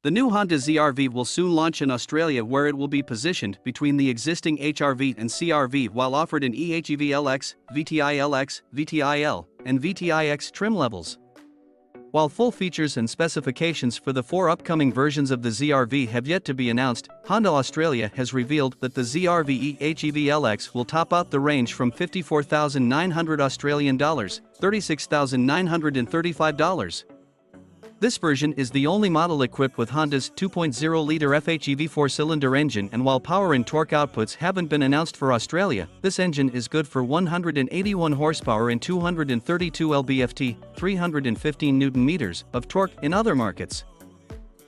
The new Honda ZR-V will soon launch in Australia, where it will be positioned between the existing HR-V and CR-V while offered in eHEV LX, VTI LX, VTI L, and VTI X trim levels. While full features and specifications for the 4 upcoming versions of the ZR-V have yet to be announced, Honda Australia has revealed that the ZR-V eHEV LX will top out the range from $54,900 Australian dollars, $36,935. This version is the only model equipped with Honda's 2.0-Liter FHEV 4-cylinder engine, and while power and torque outputs haven't been announced for Australia, this engine is good for 181 horsepower and 232 lb-ft, 315 Nm of torque in other markets.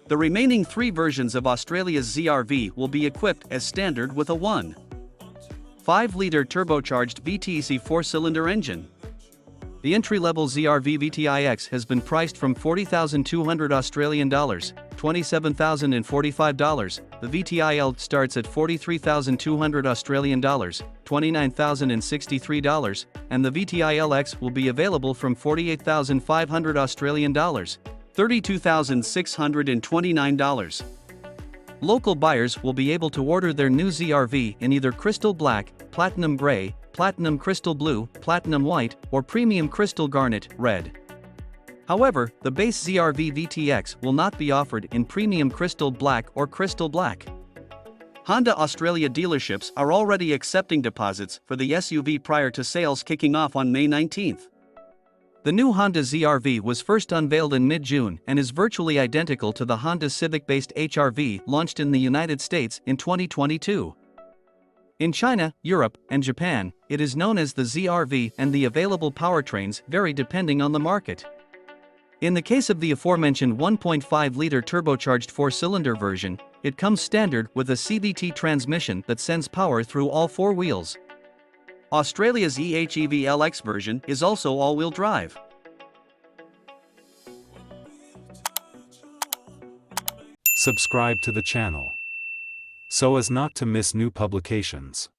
The remaining 3 versions of Australia's ZR-V will be equipped as standard with a 1.5-liter turbocharged VTEC 4-cylinder engine. The entry-level ZR-V VTI X has been priced from $40,200 Australian dollars, $27,045. The VTI L starts at $43,200 Australian dollars, $29,063, and the VTI LX will be available from $48,500 Australian dollars, $32,629. Local buyers will be able to order their new ZR-V in either crystal black, platinum gray, platinum crystal blue, platinum white, or premium crystal garnet red. However, the base ZR-V VTX will not be offered in premium crystal black or crystal black. Honda Australia dealerships are already accepting deposits for the SUV prior to sales kicking off on May 19. The new Honda ZR-V was first unveiled in mid-June and is virtually identical to the Honda Civic-based HR-V launched in the United States in 2022. In China, Europe, and Japan, it is known as the ZR-V, and the available powertrains vary depending on the market. In the case of the aforementioned 1.5-liter turbocharged 4-cylinder version, it comes standard with a CVT transmission that sends power through all 4 wheels. Australia's eHEV LX version is also all-wheel drive. Subscribe to the channel so as not to miss new publications.